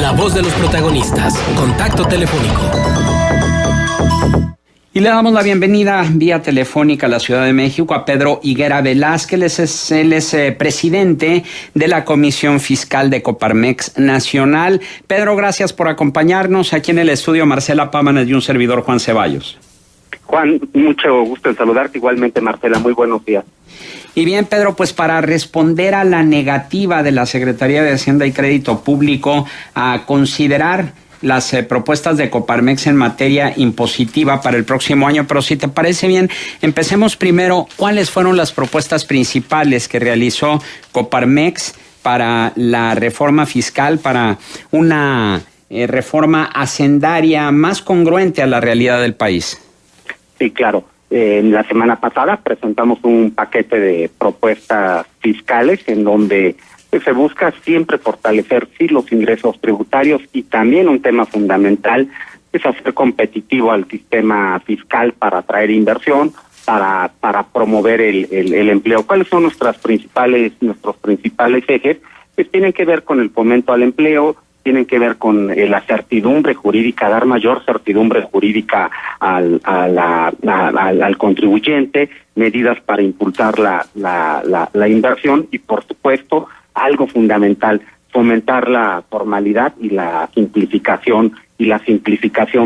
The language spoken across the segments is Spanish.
La voz de los protagonistas. Contacto telefónico. Y le damos la bienvenida vía telefónica a la Ciudad de México a Pedro Higuera Velázquez. Él es presidente de la Comisión Fiscal de Coparmex Nacional. Pedro, gracias por acompañarnos. Aquí en el estudio Marcela Pámanes y un servidor, Juan Ceballos. Juan, mucho gusto en saludarte. Igualmente, Marcela, muy buenos días. Y bien, Pedro, pues para responder a la negativa de la Secretaría de Hacienda y Crédito Público a considerar las propuestas de Coparmex en materia impositiva para el próximo año, pero si te parece bien, empecemos primero. ¿Cuáles fueron las propuestas principales que realizó Coparmex para la reforma fiscal, para una reforma hacendaria más congruente a la realidad del país? Sí, claro. La semana pasada presentamos un paquete de propuestas fiscales en donde se busca siempre fortalecer los ingresos tributarios y también un tema fundamental es hacer competitivo al sistema fiscal para atraer inversión, para promover el empleo. ¿Cuáles son nuestros principales ejes? Pues tienen que ver con el fomento al empleo, tienen que ver con la certidumbre jurídica, dar mayor certidumbre jurídica al contribuyente, medidas para impulsar la inversión y, por supuesto, algo fundamental, fomentar la formalidad y la simplificación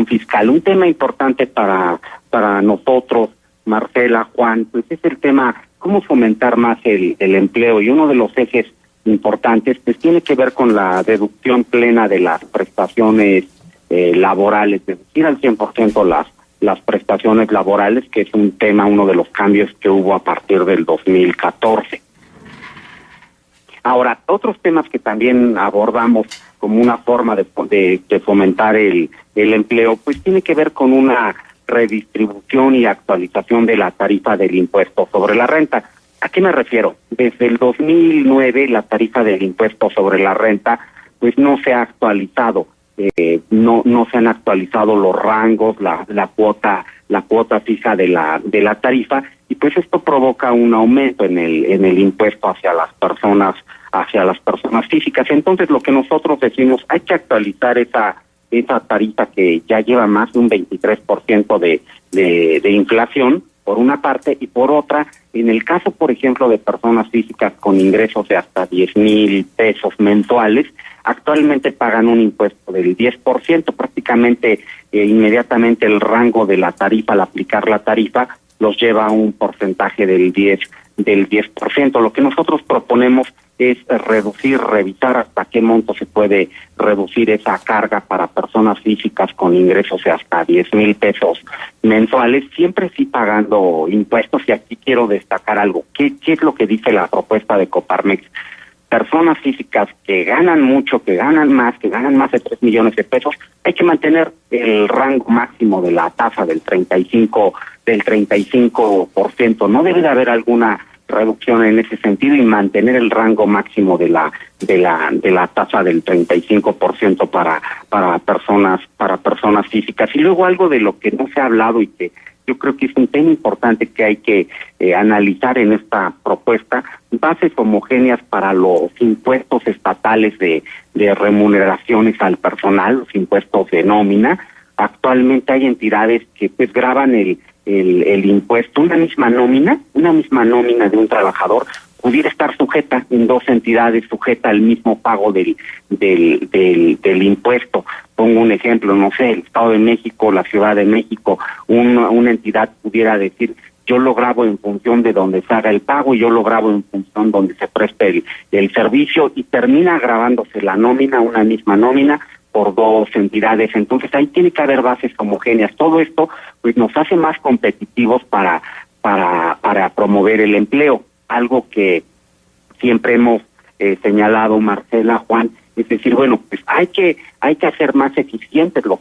fiscal. Un tema importante para nosotros, Marcela, Juan, pues es el tema cómo fomentar más el empleo, y uno de los ejes importantes pues tiene que ver con la deducción plena de las prestaciones laborales, deducir al 100% las prestaciones laborales, que es un tema, uno de los cambios que hubo a partir del 2014. Ahora, otros temas que también abordamos como una forma de fomentar el empleo, pues tiene que ver con una redistribución y actualización de la tarifa del impuesto sobre la renta. ¿A qué me refiero? Desde el 2009 la tarifa del impuesto sobre la renta pues no se ha actualizado, no se han actualizado los rangos, la cuota fija de la tarifa, y pues esto provoca un aumento en el impuesto hacia las personas físicas. Entonces lo que nosotros decimos, hay que actualizar esa tarifa que ya lleva más de un 23% de inflación, por una parte, y por otra, en el caso, por ejemplo, de personas físicas con ingresos de hasta 10,000 pesos mensuales, actualmente pagan un impuesto del 10%, prácticamente inmediatamente el rango de la tarifa, al aplicar la tarifa, los lleva a un porcentaje del 10%. Lo que nosotros proponemos es revisar hasta qué monto se puede reducir esa carga para personas físicas con ingresos de hasta 10,000 pesos mensuales, siempre sí pagando impuestos. Y aquí quiero destacar algo. ¿Qué es lo que dice la propuesta de Coparmex? Personas físicas que ganan mucho, que ganan más de 3 millones de pesos, hay que mantener el rango máximo de la tasa del 35%. No debe de haber alguna reducción en ese sentido y mantener el rango máximo de la tasa del 35% para personas físicas. Y luego algo de lo que no se ha hablado y que yo creo que es un tema importante que hay que analizar en esta propuesta, bases homogéneas para los impuestos estatales de remuneraciones al personal, los impuestos de nómina. Actualmente hay entidades que pues graban el impuesto, una misma nómina de un trabajador pudiera estar sujeta en dos entidades, sujeta al mismo pago del impuesto. Pongo un ejemplo, no sé, el Estado de México, la Ciudad de México, una entidad pudiera decir, yo lo grabo en función de donde se haga el pago y yo lo grabo en función donde se preste el servicio, y termina grabándose la nómina, una misma nómina, por dos entidades. Entonces ahí tiene que haber bases homogéneas. Todo esto pues nos hace más competitivos para promover el empleo, algo que siempre hemos señalado, Marcela, Juan, es decir, bueno, pues hay que hacer más eficientes los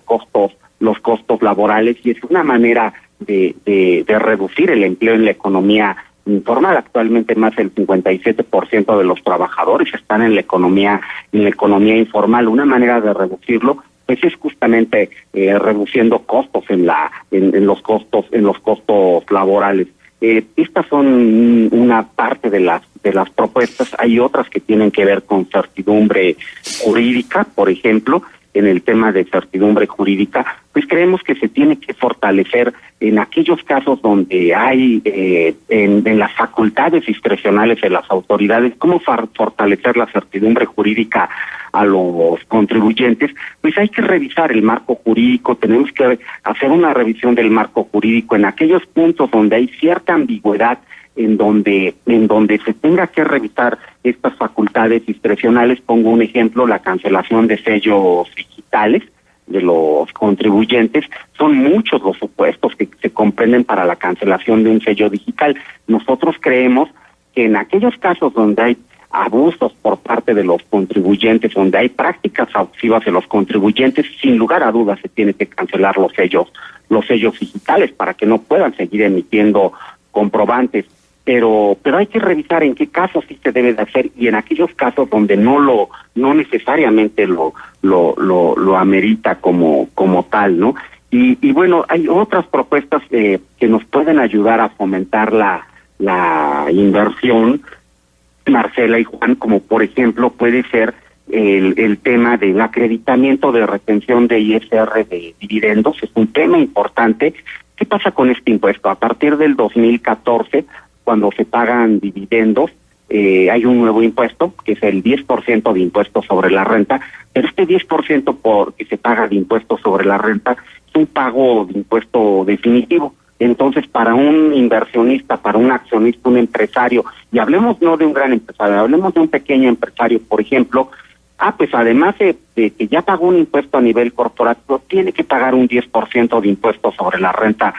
costos laborales, y es una manera de reducir el empleo en la economía informal. Actualmente más del 57% de los trabajadores están en la economía informal. Una manera de reducirlo pues es justamente reduciendo costos en los costos laborales. Estas son una parte de las propuestas. Hay otras que tienen que ver con certidumbre jurídica, por ejemplo. En el tema de certidumbre jurídica, pues creemos que se tiene que fortalecer en aquellos casos donde hay en las facultades discrecionales de las autoridades, cómo fortalecer la certidumbre jurídica a los contribuyentes. Pues hay que revisar el marco jurídico, tenemos que hacer una revisión del marco jurídico en aquellos puntos donde hay cierta ambigüedad, en donde se tenga que revisar estas facultades discrecionales. Pongo un ejemplo: la cancelación de sellos digitales de los contribuyentes. Son muchos los supuestos que se comprenden para la cancelación de un sello digital. Nosotros creemos que en aquellos casos donde hay abusos por parte de los contribuyentes, donde hay prácticas abusivas de los contribuyentes, sin lugar a dudas se tiene que cancelar los sellos digitales para que no puedan seguir emitiendo comprobantes. Pero hay que revisar en qué casos sí se debe de hacer, y en aquellos casos donde no necesariamente lo amerita como tal, ¿no? Y bueno, hay otras propuestas que nos pueden ayudar a fomentar la inversión, Marcela y Juan, como por ejemplo puede ser el tema del acreditamiento de retención de ISR de dividendos. Es un tema importante. ¿Qué pasa con este impuesto? A partir del 2014, cuando se pagan dividendos, hay un nuevo impuesto, que es el 10% de impuesto sobre la renta, pero este 10% que se paga de impuesto sobre la renta es un pago de impuesto definitivo. Entonces, para un inversionista, para un accionista, un empresario, y hablemos no de un gran empresario, hablemos de un pequeño empresario, por ejemplo, pues además de que ya pagó un impuesto a nivel corporativo, tiene que pagar un 10% de impuesto sobre la renta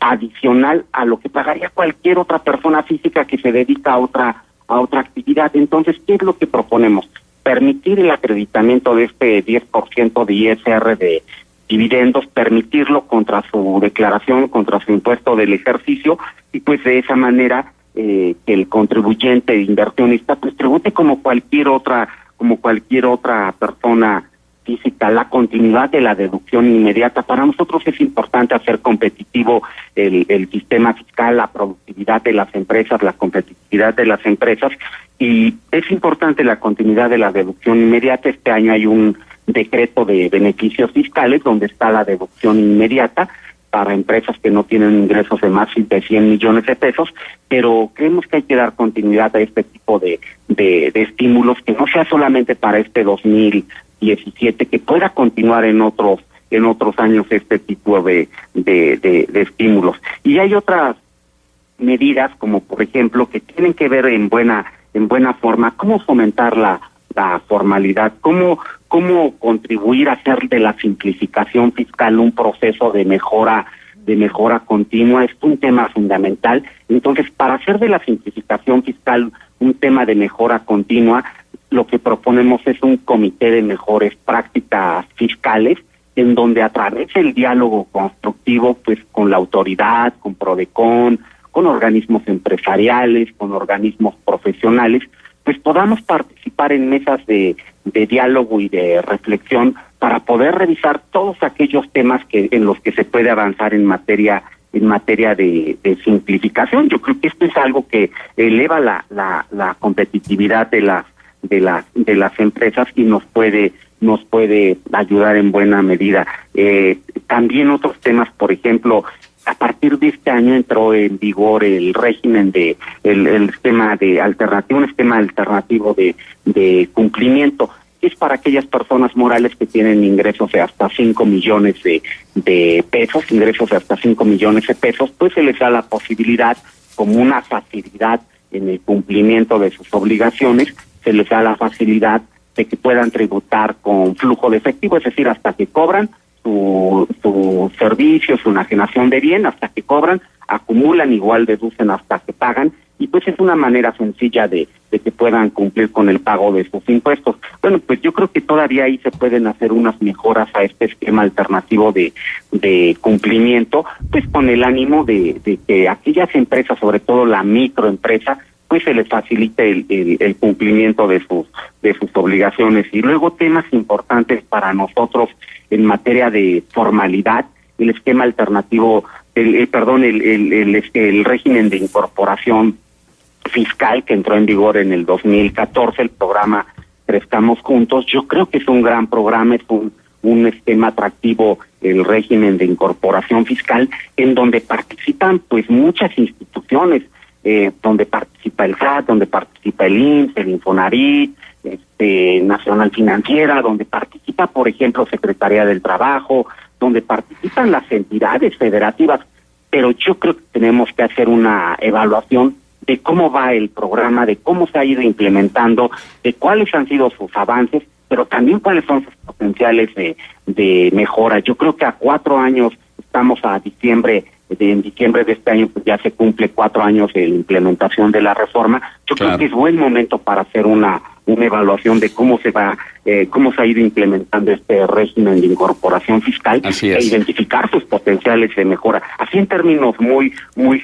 adicional a lo que pagaría cualquier otra persona física que se dedica a otra actividad. Entonces, ¿qué es lo que proponemos? Permitir el acreditamiento de este 10% de ISR de dividendos, permitirlo contra su declaración, contra su impuesto del ejercicio, y pues de esa manera que el contribuyente inversionista pues tribute como cualquier otra persona física. La continuidad de la deducción inmediata. Para nosotros es importante hacer competitivo el sistema fiscal, la productividad de las empresas, la competitividad de las empresas, y es importante la continuidad de la deducción inmediata. Este año hay un decreto de beneficios fiscales donde está la deducción inmediata para empresas que no tienen ingresos de más de 100 millones de pesos, pero creemos que hay que dar continuidad a este tipo de estímulos, que no sea solamente para este 2017, que pueda continuar en otros años este tipo de estímulos. Y hay otras medidas, como por ejemplo, que tienen que ver en buena forma cómo fomentar la formalidad, cómo contribuir a hacer de la simplificación fiscal un proceso de mejora continua. Es un tema fundamental. Entonces, para hacer de la simplificación fiscal un tema de mejora continua, lo que proponemos es un comité de mejores prácticas fiscales, en donde a través del diálogo constructivo, pues con la autoridad, con Prodecon, con organismos empresariales, con organismos profesionales, pues podamos participar en mesas de diálogo y de reflexión para poder revisar todos aquellos temas en los que se puede avanzar en materia de simplificación. Yo creo que esto es algo que eleva la competitividad de las empresas y nos puede ayudar en buena medida. También otros temas, por ejemplo, a partir de este año entró en vigor el régimen el esquema alternativo de cumplimiento, que es para aquellas personas morales que tienen ingresos de hasta 5 millones de pesos, pues se les da la posibilidad, como una facilidad en el cumplimiento de sus obligaciones, se les da la facilidad de que puedan tributar con flujo de efectivo, es decir, hasta que cobran su servicio, su enajenación de bien, hasta que cobran, acumulan, igual deducen hasta que pagan, y pues es una manera sencilla de que puedan cumplir con el pago de sus impuestos. Bueno, pues yo creo que todavía ahí se pueden hacer unas mejoras a este esquema alternativo de cumplimiento, pues con el ánimo de que aquellas empresas, sobre todo la microempresa, pues se les facilite el cumplimiento de sus obligaciones. Y luego temas importantes para nosotros en materia de formalidad, el esquema alternativo el régimen de incorporación fiscal que entró en vigor en el 2014, el programa Crezcamos Juntos. Yo creo que es un gran programa, es un esquema atractivo el régimen de incorporación fiscal, en donde participan pues muchas instituciones, donde participa el SAT, donde participa el IMSS, el Infonavit, Nacional Financiera, donde participa, por ejemplo, Secretaría del Trabajo, donde participan las entidades federativas, pero yo creo que tenemos que hacer una evaluación de cómo va el programa, de cómo se ha ido implementando, de cuáles han sido sus avances, pero también cuáles son sus potenciales de mejora. Yo creo que a 4 años, estamos en diciembre de este año, pues ya se cumple 4 años de implementación de la reforma. Yo creo que es buen momento para hacer una evaluación de cómo se ha ido implementando este régimen de incorporación fiscal e identificar sus potenciales de mejora. Así en términos muy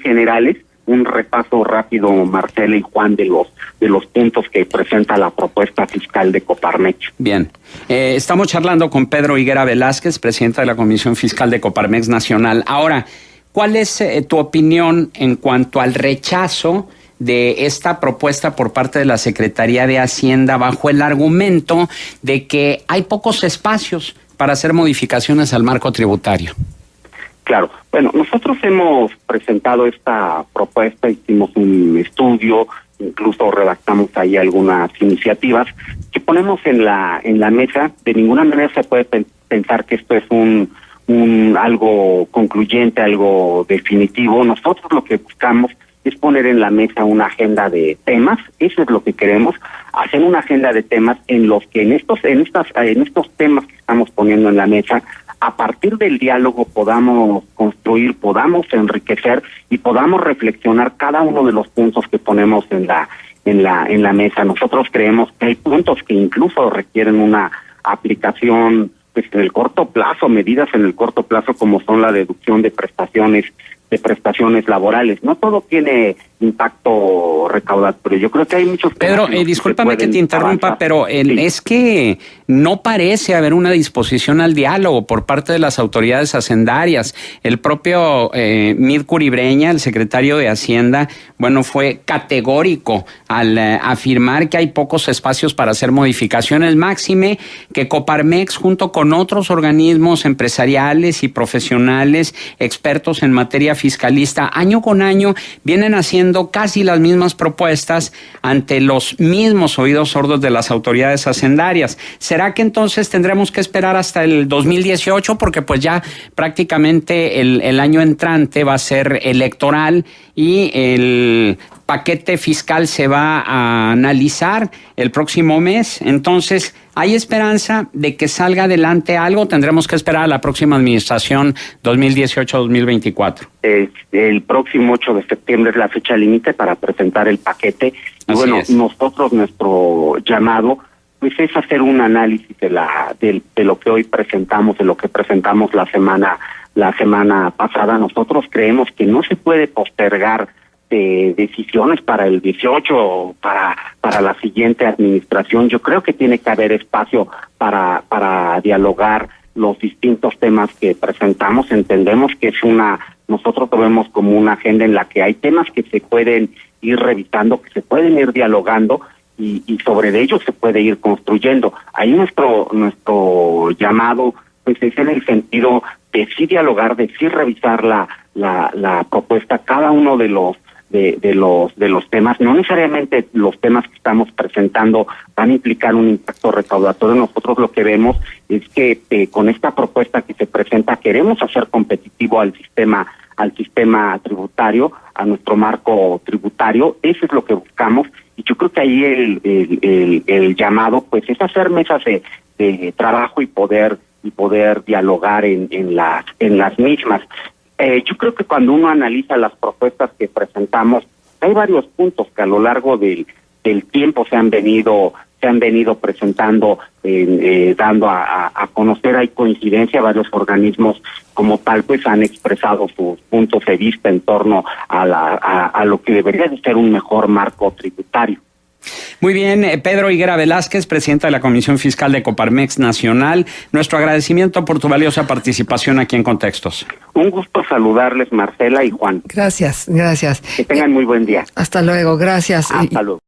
generales, un repaso rápido, Marcela y Juan, de los puntos que presenta la propuesta fiscal de Coparmex. Bien, estamos charlando con Pedro Higuera Velázquez, presidente de la Comisión Fiscal de Coparmex Nacional. Ahora, ¿cuál es tu opinión en cuanto al rechazo de esta propuesta por parte de la Secretaría de Hacienda bajo el argumento de que hay pocos espacios para hacer modificaciones al marco tributario? Claro, bueno, nosotros hemos presentado esta propuesta, hicimos un estudio, incluso redactamos ahí algunas iniciativas que ponemos en la mesa. De ninguna manera se puede pensar que esto es algo concluyente, algo definitivo. Nosotros lo que buscamos es poner en la mesa una agenda de temas. Eso es lo que queremos, hacer una agenda de temas en los que en estos temas que estamos poniendo en la mesa, a partir del diálogo podamos construir, podamos enriquecer y podamos reflexionar cada uno de los puntos que ponemos en la mesa. Nosotros creemos que hay puntos que incluso requieren una aplicación pues en el corto plazo, medidas en el corto plazo, como son la deducción de prestaciones laborales. No todo tiene impacto recaudatorio. Yo creo que hay muchos... Pedro, discúlpame que te interrumpa, avanzar. pero es que no parece haber una disposición al diálogo por parte de las autoridades hacendarias. El propio Mid Curibreña, el secretario de Hacienda, fue categórico al afirmar que hay pocos espacios para hacer modificaciones, máxime que Coparmex, junto con otros organismos empresariales y profesionales expertos en materia fiscalista, año con año vienen haciendo casi las mismas propuestas ante los mismos oídos sordos de las autoridades hacendarias. ¿Será que entonces tendremos que esperar hasta el 2018? Porque pues ya prácticamente el año entrante va a ser electoral y el paquete fiscal se va a analizar el próximo mes. Entonces, ¿hay esperanza de que salga adelante algo? ¿Tendremos que esperar a la próxima administración 2018-2024? El próximo 8 de septiembre es la fecha límite para presentar el paquete. Y nosotros, nuestro llamado pues es hacer un análisis de lo que hoy presentamos, de lo que presentamos la semana pasada. Nosotros creemos que no se puede postergar decisiones para el 18 para la siguiente administración. Yo creo que tiene que haber espacio para dialogar los distintos temas que presentamos. Entendemos que nosotros lo vemos como una agenda en la que hay temas que se pueden ir revisando, que se pueden ir dialogando y sobre ellos se puede ir construyendo. Ahí nuestro llamado pues es en el sentido de sí dialogar, de sí revisar la propuesta, cada uno de los temas. No necesariamente los temas que estamos presentando van a implicar un impacto recaudatorio. Nosotros lo que vemos es que con esta propuesta que se presenta queremos hacer competitivo al sistema tributario, a nuestro marco tributario. Eso es lo que buscamos, y yo creo que ahí el llamado pues es hacer mesas de trabajo y poder dialogar en las mismas. Yo creo que cuando uno analiza las propuestas que presentamos, hay varios puntos que a lo largo del tiempo se han venido presentando, dando a conocer. Hay coincidencia, varios organismos como tal pues han expresado sus puntos de vista en torno a lo que debería de ser un mejor marco tributario. Muy bien, Pedro Higuera Velázquez, presidente de la Comisión Fiscal de Coparmex Nacional, nuestro agradecimiento por tu valiosa participación aquí en Contextos. Un gusto saludarles, Marcela y Juan. Gracias. Que tengan muy buen día. Hasta luego, gracias. Hasta luego.